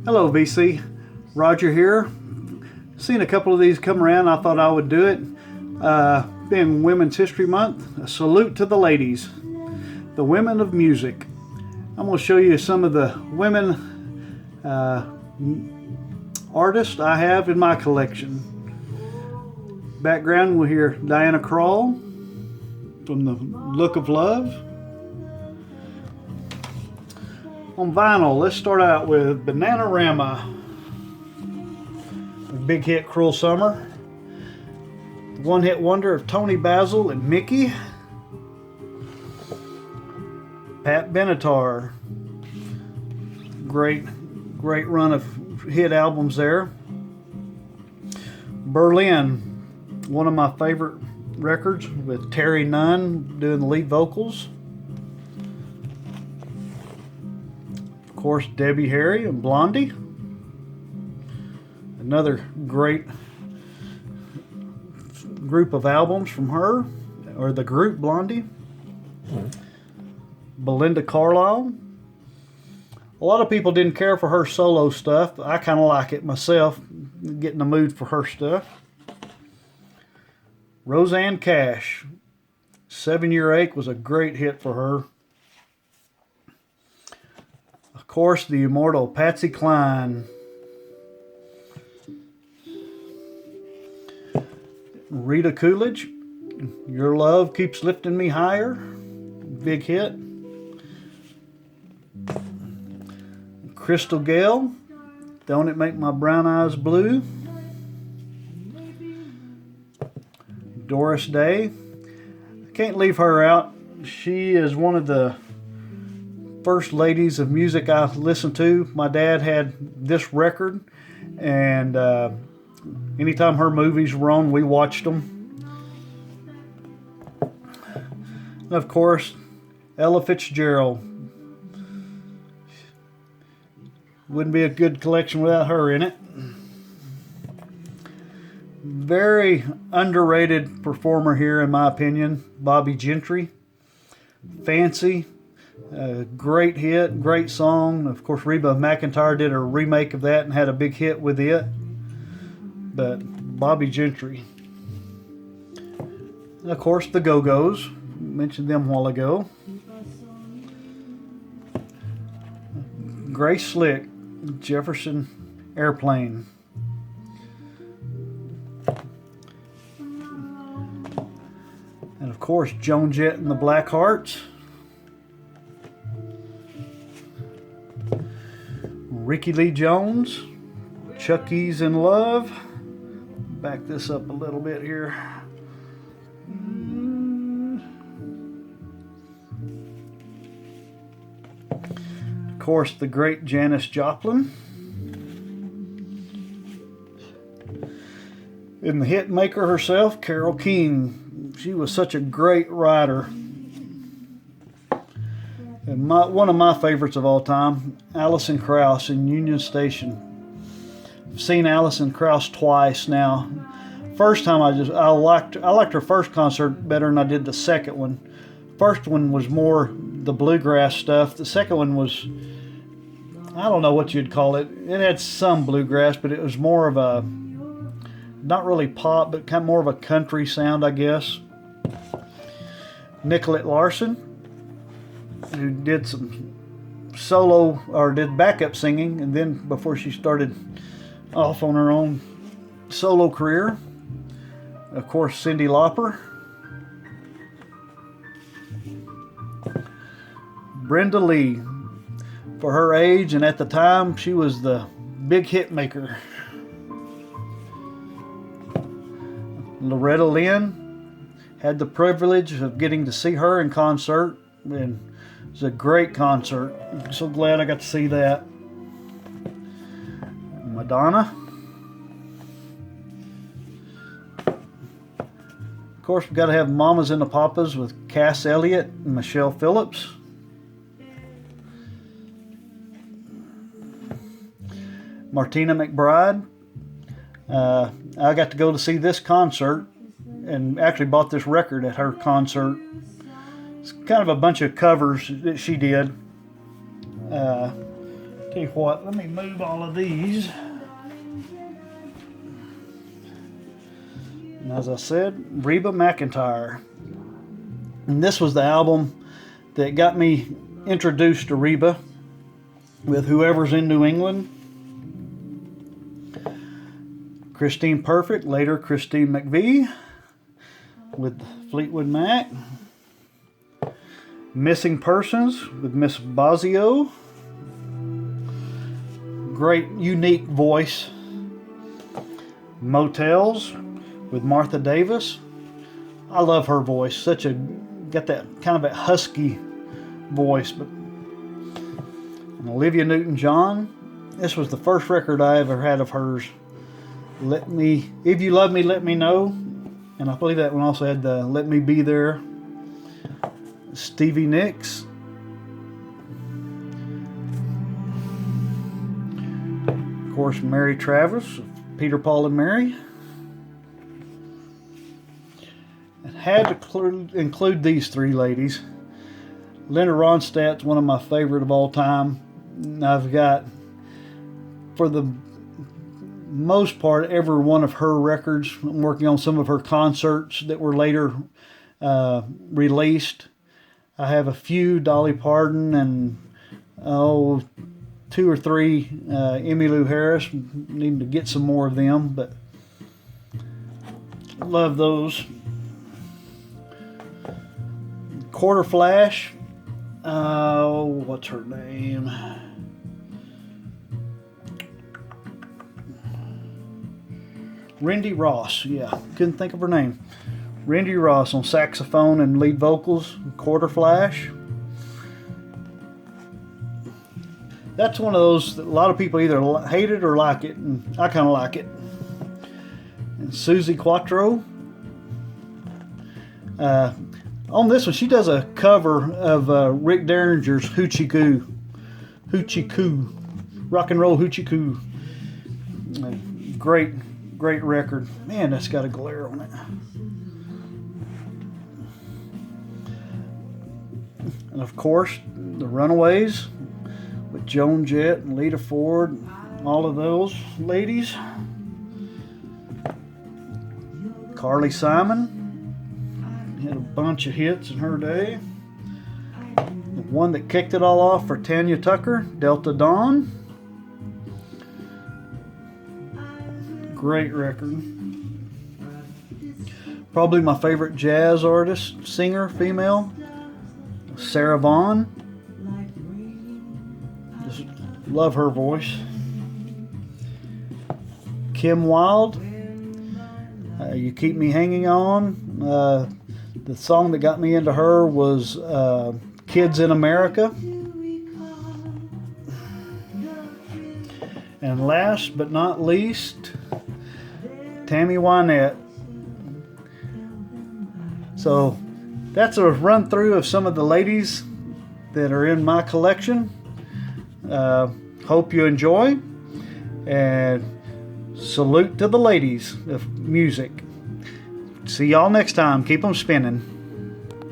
Hello, VC. Roger here. Seen a couple of these come around. I thought I would do it. Being Women's History Month, a salute to the ladies, the women of music. I'm going to show you some of the women artists I have in my collection. Background, we'll hear Diana Krall from The Look of Love. On vinyl, let's start out with Bananarama, a big hit, Cruel Summer. The one-hit wonder of Tony Basil and Mickey. Pat Benatar, great run of hit albums there. Berlin, one of my favorite records with Terry Nunn doing the lead vocals. Of course, Debbie Harry and Blondie. Another great group of albums from her, or the group Blondie. Belinda Carlisle. A lot of people didn't care for her solo stuff, but I kind of like it myself, get in the mood for her stuff. Roseanne Cash. 7 Year Ache was a great hit for her. Of course, the immortal Patsy Cline. Rita Coolidge, Your Love Keeps Lifting Me Higher. Big hit. Crystal Gale, Don't It Make My Brown Eyes Blue. Doris Day, I can't leave her out. She is one of the first ladies of music I listened to. My dad had this record, and anytime her movies were on, we watched them. And of course, Ella Fitzgerald. Wouldn't be a good collection without her in it. Very underrated performer here, in my opinion, Bobby Gentry. Fancy, great hit, great song. Of course, Reba McEntire did a remake of that and had a big hit with it. But Bobby Gentry. And of course, the Go-Go's. Mentioned them a while ago. Grace Slick, Jefferson Airplane. And of course, Joan Jett and the Blackhearts. Ricky Lee Jones, Chuck E's in Love. Back this up a little bit here. Of course, the great Janis Joplin. And the hit maker herself, Carole King. She was such a great writer. And one of my favorites of all time, Alison Krauss in Union Station. I've seen Alison Krauss twice now. First time I liked her first concert better than I did the second one. First one was more the bluegrass stuff. The second one was, I don't know what you'd call it. It had some bluegrass, but it was more of a, not really pop, but kind of more of a country sound, I guess. Nicolette Larson, who did some solo, or did backup singing, and then before she started off on her own solo career. Of course, Cyndi Lauper. Brenda Lee. For her age and at the time, she was the big hit maker. Loretta Lynn. Had the privilege of getting to see her in concert, and it was a great concert. I'm so glad I got to see that. Madonna. Of course, we've got to have Mamas and the Papas with Cass Elliot and Michelle Phillips. Martina McBride. I got to go to see this concert and actually bought this record at her concert. It's kind of a bunch of covers that she did. Tell you what, let me move all of these. And as I said, Reba McEntire. And this was the album that got me introduced to Reba with Whoever's in New England. Christine Perfect, later Christine McVie with Fleetwood Mac. Missing Persons with Miss Bosio. Great, unique voice. Motels with Martha Davis. I love her voice. Got that kind of a husky voice. But and Olivia Newton-John. This was the first record I ever had of hers. If You Love Me, Let Me Know. And I believe that one also had the Let Me Be There. Stevie Nicks. Of course, Mary Travis, Peter, Paul, and Mary. And had to include these three ladies. Linda Ronstadt's one of my favorite of all time. I've got, for the most part, every one of her records. I'm working on some of her concerts that were later released. I have a few Dolly Parton and 2 or 3 Emmylou Harris. Need to get some more of them, but love those. Quarter Flash. What's her name? Randy Ross. Yeah, couldn't think of her name. Randy Ross on saxophone and lead vocals. Quarter Flash. That's one of those that a lot of people either hate it or like it, and I kind of like it. And Susie Quattro. On this one, she does a cover of Rick Derringer's Hoochie Coo. Hoochie Coo. Rock and Roll Hoochie Coo. Great record. Man, that's got a glare on it. And of course, the Runaways with Joan Jett and Lita Ford, all of those ladies. Carly Simon had a bunch of hits in her day. The one that kicked it all off for Tanya Tucker, Delta Dawn. Great record. Probably my favorite jazz artist, singer, female, Sarah Vaughan. Just love her voice. Kim Wilde, You Keep Me Hanging On. The song that got me into her was Kids in America. And last but not least, Tammy Wynette. So that's a run through of some of the ladies that are in my collection. Hope you enjoy, and salute to the ladies of music. See y'all next time. Keep them spinning.